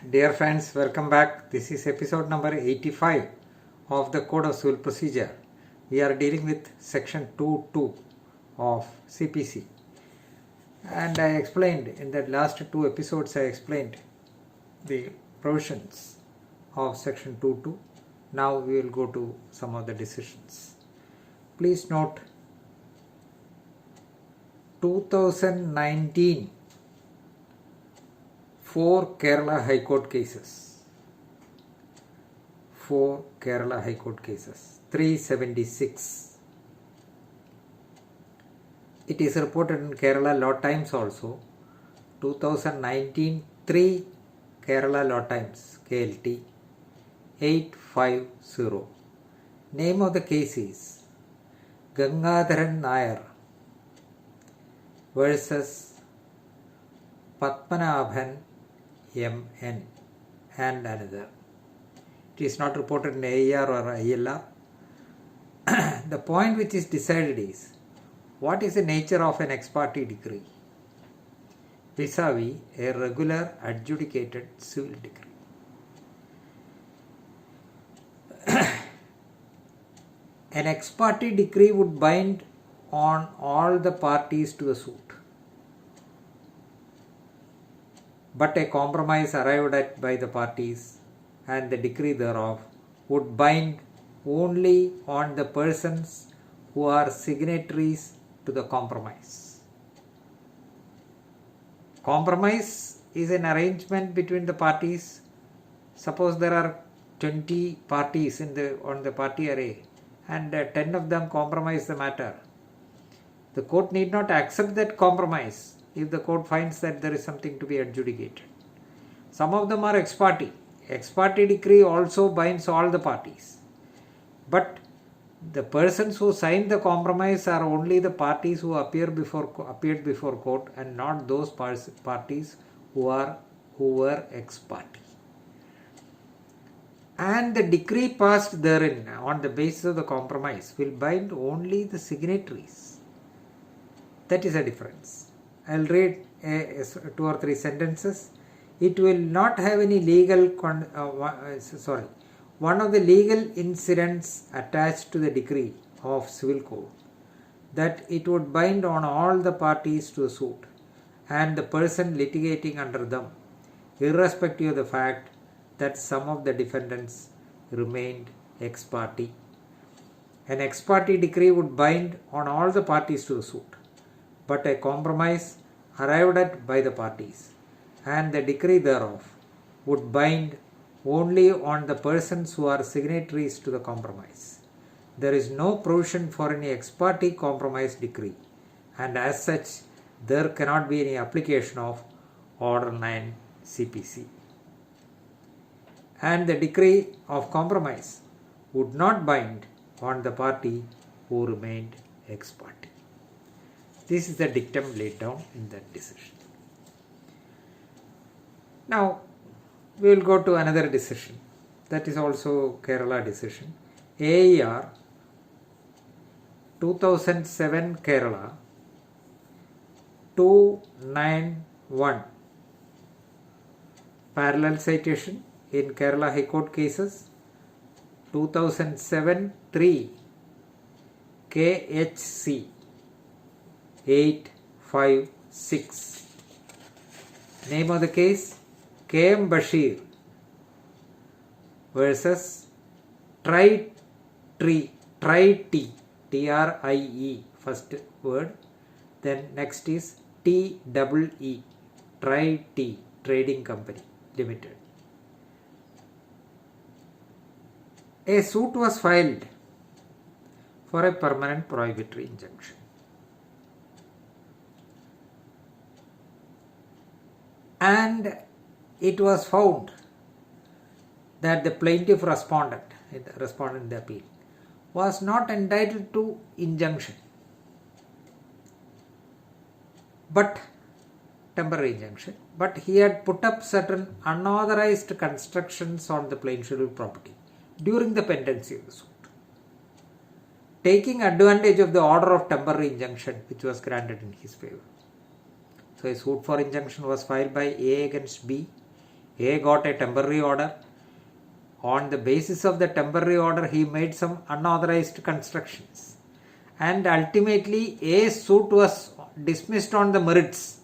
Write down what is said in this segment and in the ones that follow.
Dear friends, welcome back. This is episode number 85 of the Code of Civil Procedure. We are dealing with section 2.2 of CPC. And I explained in the last two episodes, I explained the provisions of section 2.2. Now we will go to some of the decisions. Please note 2019 4 Kerala High Court cases. 4 Kerala High Court cases. 376. It is reported in Kerala Law Times also. 2019 3 Kerala Law Times KLT 850. Name of the case is Gangadharan Nair versus Padmanabhan MN and another. It is not reported in AER or ILR. The point which is decided is, what is the nature of an ex parte decree vis-a-vis a regular adjudicated civil decree? An ex parte decree would bind on all the parties to the suit, but a compromise arrived at by the parties and the decree thereof would bind only on the persons who are signatories to the compromise. Compromise is an arrangement between the parties. Suppose there are 20 parties on the party array and 10 of them compromise the matter. The court need not accept that compromise if the court finds that there is something to be adjudicated. Some of them are ex parte. Ex parte decree also binds all the parties. But the persons who signed the compromise are only the parties who appeared before court and not those parties who were ex parte. And the decree passed therein on the basis of the compromise will bind only the signatories. That is a difference. I'll read 2 or 3 sentences. It will not have any legal one of the legal incidents attached to the decree of civil code, that it would bind on all the parties to the suit and the person litigating under them, irrespective of the fact that some of the defendants remained ex parte. An ex parte decree would bind on all the parties to the suit, but a compromise arrived at by the parties and the decree thereof would bind only on the persons who are signatories to the compromise. There is no provision for any ex parte compromise decree, and as such there cannot be any application of Order 9 CPC. And the decree of compromise would not bind on the party who remained ex parte. This is the dictum laid down in that decision. Now, we will go to another decision. That is also Kerala decision. AER 2007 Kerala 291. Parallel citation in Kerala High Court cases 2007 3 KHC 856. Name of the case KM Bashir versus TRIE first word, then next is TEE TRIE Trading Company Limited. A suit was filed for a permanent prohibitory injunction. And it was found that the plaintiff respondent in the appeal, was not entitled to injunction, but temporary injunction, but he had put up certain unauthorized constructions on the plain scheduled property during the pendency of the suit, taking advantage of the order of temporary injunction which was granted in his favor. So a suit for injunction was filed by A against B. A got a temporary order. On the basis of the temporary order, he made some unauthorized constructions. And ultimately, A's suit was dismissed on the merits.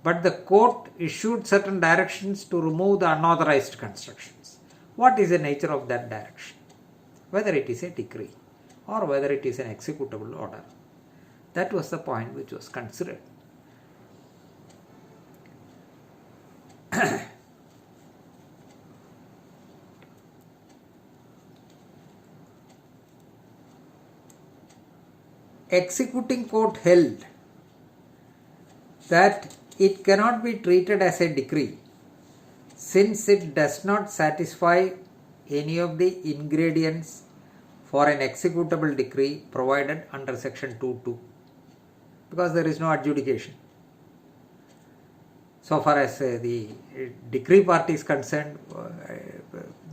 But the court issued certain directions to remove the unauthorized constructions. What is the nature of that direction? Whether it is a decree or whether it is an executable order. That was the point which was considered. Executing court held that it cannot be treated as a decree since it does not satisfy any of the ingredients for an executable decree provided under section 2.2 because there is no adjudication. So far as the decree part is concerned,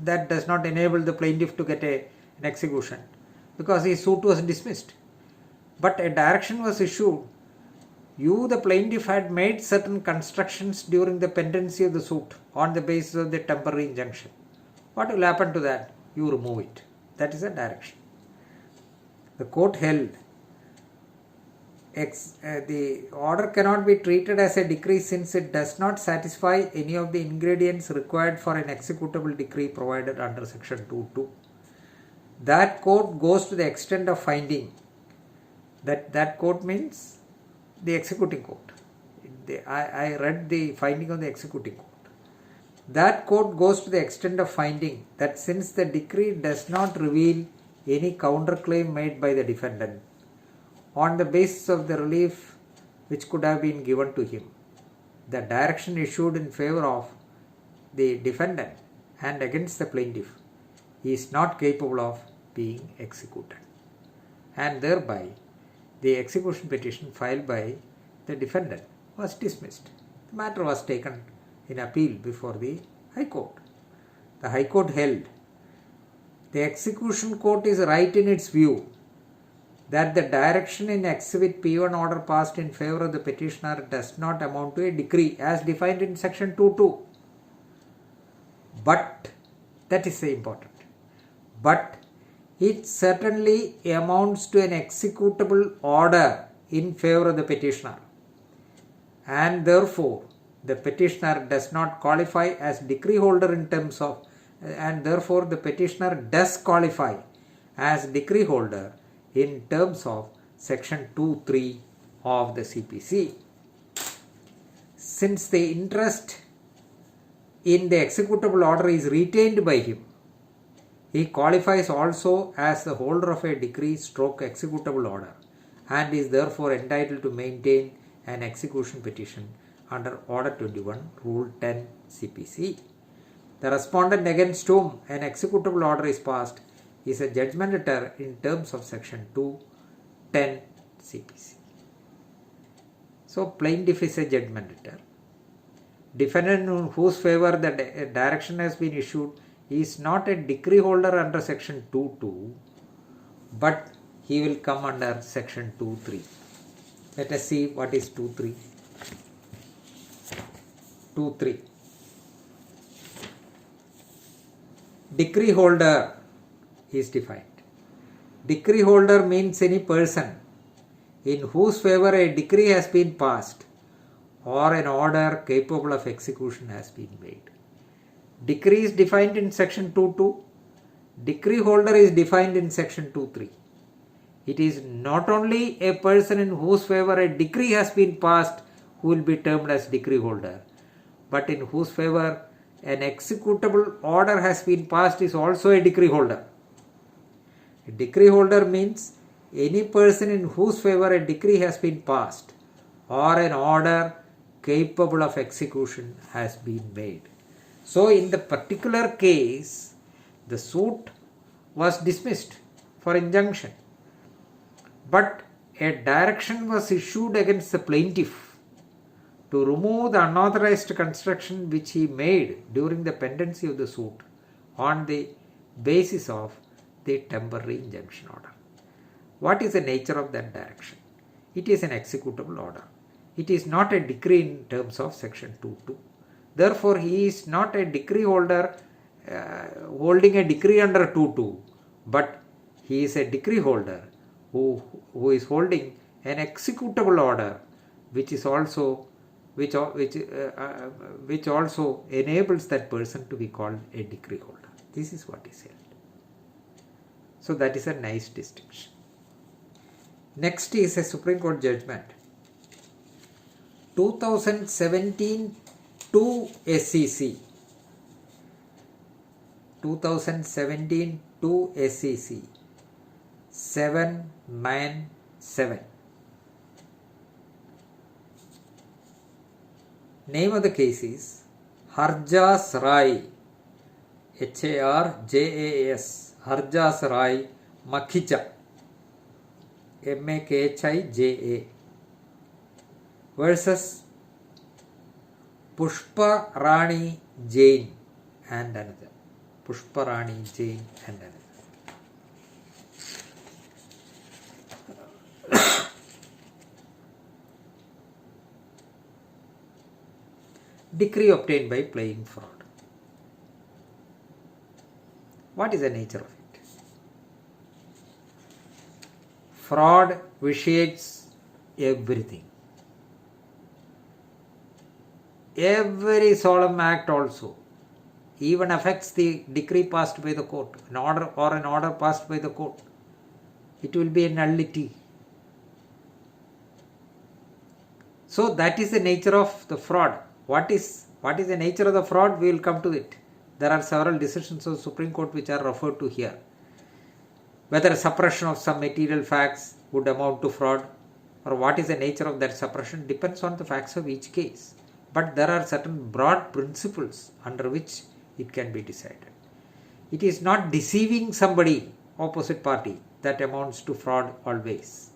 that does not enable the plaintiff to get an execution because his suit was dismissed. But a direction was issued. You, the plaintiff, had made certain constructions during the pendency of the suit on the basis of the temporary injunction. What will happen to that? You remove it. That is a direction. The court held the order cannot be treated as a decree since it does not satisfy any of the ingredients required for an executable decree provided under section 2.2. That court goes to the extent of finding that court means the executing court. I read the finding of the executing court. That court goes to the extent of finding that since the decree does not reveal any counterclaim made by the defendant on the basis of the relief which could have been given to him, the direction issued in favor of the defendant and against the plaintiff is not capable of being executed, and thereby the execution petition filed by the defendant was dismissed. The matter was taken in appeal before the High Court. The High Court held the execution court is right in its view that the direction in Exhibit P1 order passed in favor of the petitioner does not amount to a decree as defined in section 2.2. But, that is important, but it certainly amounts to an executable order in favor of the petitioner, and therefore the petitioner does not qualify as decree holder in terms of, and therefore the petitioner does qualify as decree holder in terms of section 2.3 of the CPC. Since the interest in the executable order is retained by him, he qualifies also as the holder of a decree stroke executable order and is therefore entitled to maintain an execution petition under Order 21, Rule 10 CPC. The respondent against whom an executable order is passed is a judgment debtor in terms of section 2.10 CPC. So plaintiff is a judgment debtor. Defendant in whose favor the direction has been issued is not a decree holder under section 2.2, but he will come under section 2.3. Let us see what is 2.3. 2.3. Decree holder is defined. Decree holder means any person in whose favor a decree has been passed or an order capable of execution has been made. Decree is defined in section 2.2. Decree holder is defined in section 2.3. It is not only a person in whose favor a decree has been passed who will be termed as decree holder, but in whose favor an executable order has been passed is also a decree holder. A decree holder means any person in whose favor a decree has been passed or an order capable of execution has been made. So in the particular case, the suit was dismissed for injunction, but a direction was issued against the plaintiff to remove the unauthorized construction which he made during the pendency of the suit on the basis of the temporary injunction order. What is the nature of that direction? It is an executable order. It is not a decree in terms of section 2.2. Therefore, he is not a decree holder holding a decree under 2.2, but he is a decree holder who is holding an executable order, which also enables that person to be called a decree holder. This is what is held. So that is a nice distinction. Next is a Supreme Court judgment. 2017 2 SEC. 2017 2 SEC 797. Name of the case is Harjas Rai, Harjas, Harjas Rai Makhija, Makhija versus Pushpa Rani Jain and another. Pushpa Rani Jain and another. Decree obtained by playing fraud. What is the nature of it? Fraud vitiates everything. Every solemn act also even affects the decree passed by the court, an order passed by the court. It will be a nullity. So that is the nature of the fraud. What is the nature of the fraud? We will come to it. There are several decisions of the Supreme Court which are referred to here. Whether suppression of some material facts would amount to fraud, or what is the nature of that suppression depends on the facts of each case. But there are certain broad principles under which it can be decided. It is not deceiving somebody, opposite party, that amounts to fraud always.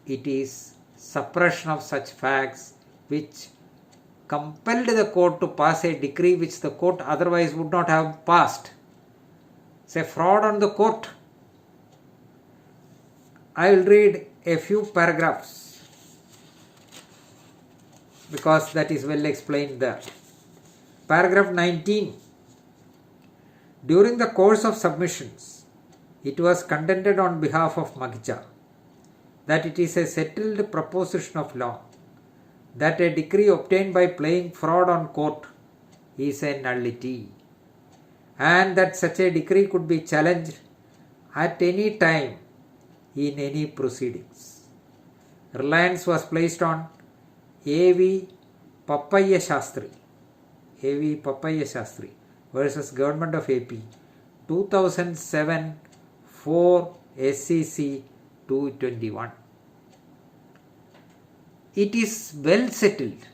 It is suppression of such facts which compelled the court to pass a decree which the court otherwise would not have passed. Say fraud on the court. I will read a few paragraphs because that is well explained there. Paragraph 19. During the course of submissions, it was contended on behalf of Makhija that it is a settled proposition of law that a decree obtained by playing fraud on court is a nullity, and that such a decree could be challenged at any time in any proceedings. Reliance was placed on A.V. Pappaya Shastri versus Government of AP 2007 4 SCC 221. It is well settled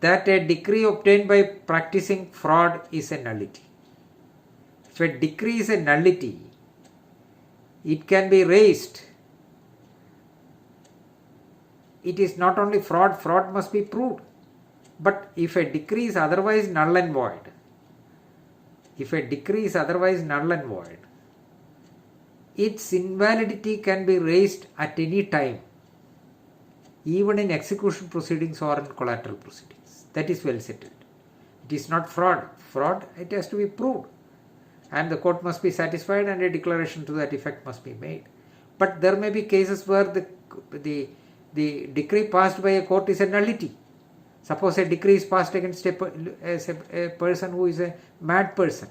that a decree obtained by practicing fraud is a nullity. If a decree is a nullity, it can be raised. It is not only fraud must be proved. But if a decree is otherwise null and void, its invalidity can be raised at any time, even in execution proceedings or in collateral proceedings. That is well settled. It is not fraud. Fraud, it has to be proved. And the court must be satisfied and a declaration to that effect must be made. But there may be cases where the decree passed by a court is a nullity. Suppose a decree is passed against a person who is a mad person,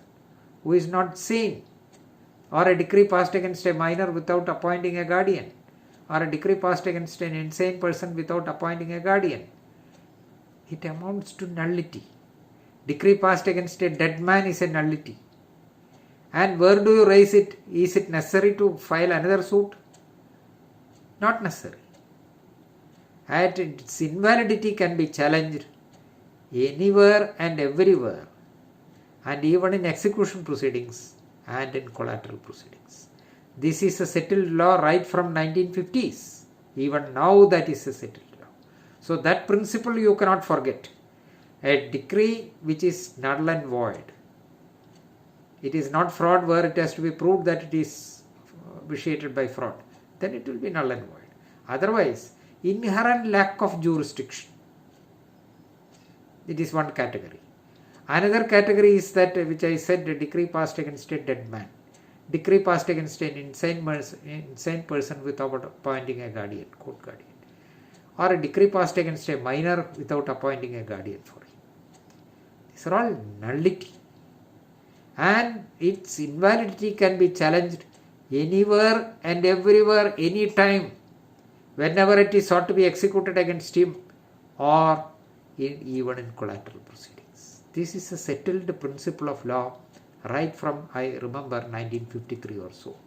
who is not sane, or a decree passed against a minor without appointing a guardian, or a decree passed against an insane person without appointing a guardian. It amounts to nullity. Decree passed against a dead man is a nullity. And where do you raise it? Is it necessary to file another suit? Not necessary. And its invalidity can be challenged anywhere and everywhere, and even in execution proceedings and in collateral proceedings. This is a settled law right from 1950s. Even now that is a settled law. So that principle you cannot forget. A decree which is null and void. It is not fraud where it has to be proved that it is vitiated by fraud. Then it will be null and void. Otherwise, inherent lack of jurisdiction. It is one category. Another category is that which I said, a decree passed against a dead man. Decree passed against an insane person without appointing a guardian, court guardian. Or a decree passed against a minor without appointing a guardian for him. These are all nullity. And its invalidity can be challenged anywhere and everywhere, anytime, whenever it is sought to be executed against him, or even in collateral proceedings. This is a settled principle of law right from, I remember, 1953 or so.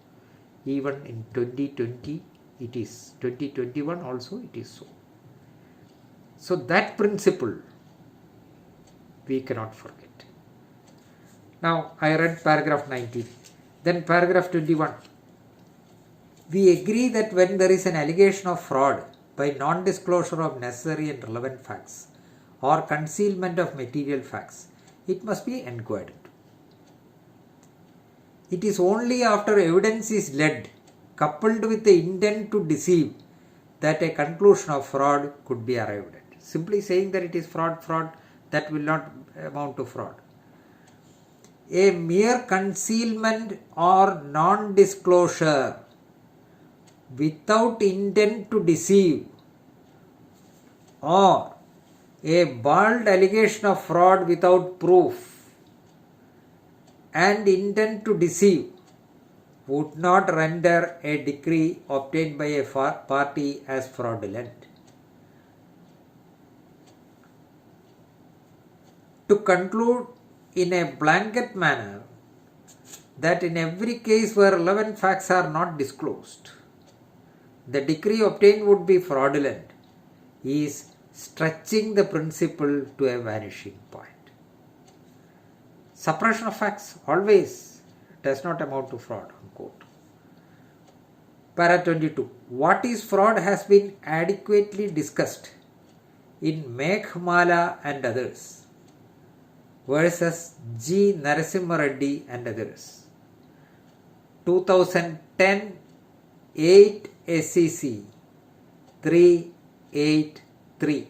Even in 2020 it is, 2021 also it is so. So that principle we cannot forget. Now I read paragraph 19. Then paragraph 21. We agree that when there is an allegation of fraud by non-disclosure of necessary and relevant facts or concealment of material facts, it must be inquired into. It is only after evidence is led, coupled with the intent to deceive, that a conclusion of fraud could be arrived at. Simply saying that it is fraud, that will not amount to fraud. A mere concealment or non-disclosure without intent to deceive, or a bald allegation of fraud without proof and intent to deceive, would not render a decree obtained by a party as fraudulent. To conclude in a blanket manner that in every case where relevant facts are not disclosed, the decree obtained would be fraudulent is stretching the principle to a vanishing point. Suppression of facts always does not amount to fraud, unquote. Para 22. What is fraud has been adequately discussed in Meghmala and others versus G. Narasimha Reddy and others. 2010 8 SEC 383,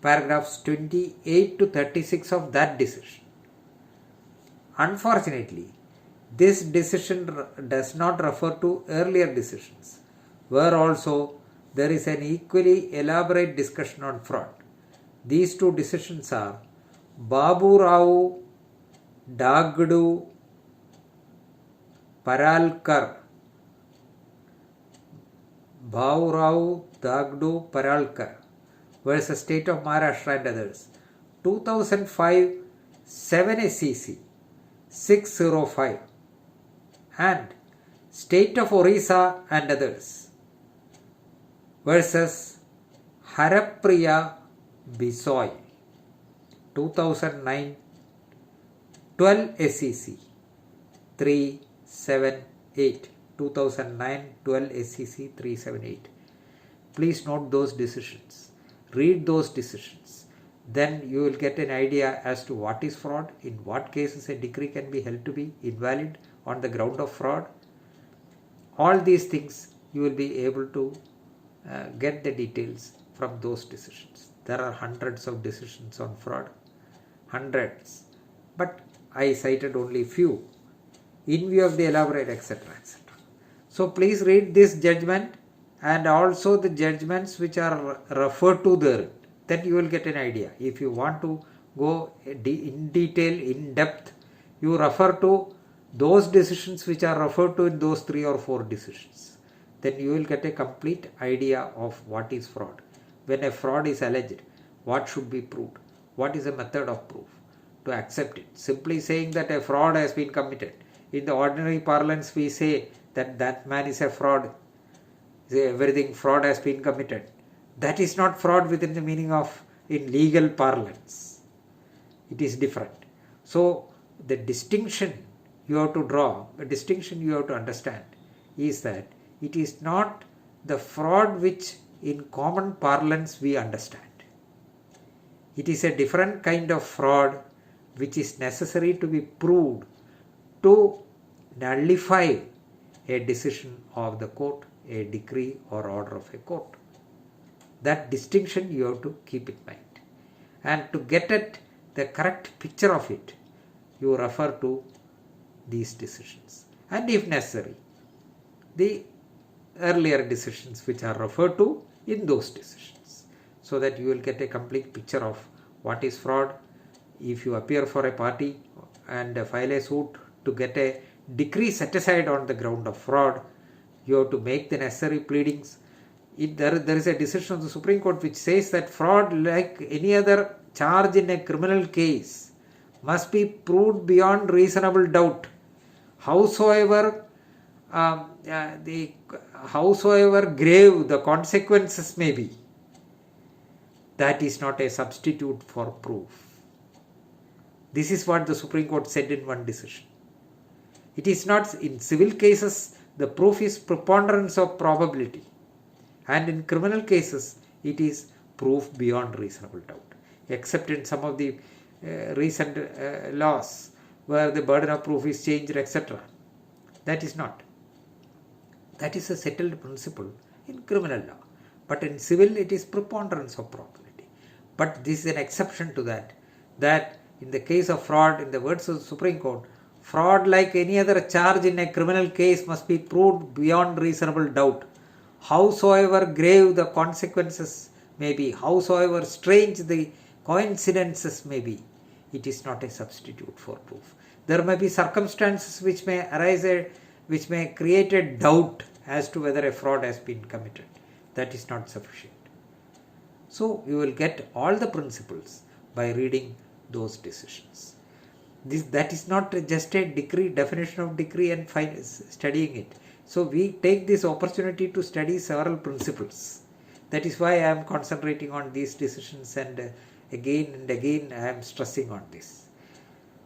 paragraphs 28 to 36 of that decision. Unfortunately, this decision does not refer to earlier decisions, where also there is an equally elaborate discussion on fraud. These two decisions are Babu Rao Dagdu Paralkar, Babu Rao Dagdu Paralkar versus State of Maharashtra and others, 2005 7 SEC 605, and State of Orissa and others versus Harapriya Bisoy, 2009 12 SEC 378, 2009 12 SEC 378. Please note those decisions. Read those decisions. Then you will get an idea as to what is fraud, in what cases a decree can be held to be invalid on the ground of fraud. All these things you will be able to get the details from those decisions. There are hundreds of decisions on fraud, hundreds, but I cited only few in view of the elaborate etc. etc. So please read this judgment and also the judgments which are referred to there. Then you will get an idea. If you want to go in detail, in depth, you refer to those decisions which are referred to in those 3 or 4 decisions. Then you will get a complete idea of what is fraud. When a fraud is alleged, what should be proved? What is the method of proof? To accept it. Simply saying that a fraud has been committed. In the ordinary parlance we say that that man is a fraud. Say everything fraud has been committed. That is not fraud within the meaning of in legal parlance. It is different. So the distinction you have to draw, the distinction you have to understand is that it is not the fraud which in common parlance we understand. It is a different kind of fraud which is necessary to be proved to nullify a decision of the court, a decree or order of a court. That distinction you have to keep in mind. And to get at the correct picture of it, you refer to these decisions. And if necessary, the earlier decisions which are referred to in those decisions, so that you will get a complete picture of what is fraud. If you appear for a party and file a suit to get a decree set aside on the ground of fraud, you have to make the necessary pleadings. There is a decision of the Supreme Court which says that fraud, like any other charge in a criminal case, must be proved beyond reasonable doubt. Howsoever grave the consequences may be, that is not a substitute for proof. This is what the Supreme Court said in one decision. It is not, in civil cases, the proof is preponderance of probability, and in criminal cases, it is proof beyond reasonable doubt, except in some of the recent laws where the burden of proof is changed, etc. That is not. That is a settled principle in criminal law. But in civil, it is preponderance of probability. But this is an exception to that in the case of fraud, in the words of the Supreme Court, fraud, like any other charge in a criminal case, must be proved beyond reasonable doubt. Howsoever grave the consequences may be, howsoever strange the coincidences may be, it is not a substitute for proof. There may be circumstances which may arise, which may create a doubt as to whether a fraud has been committed. That is not sufficient. So you will get all the principles by reading those decisions. That is not just a decree, definition of decree and studying it. So we take this opportunity to study several principles. That is why I am concentrating on these decisions, and again and again I am stressing on this.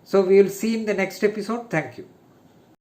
So we will see in the next episode. Thank you.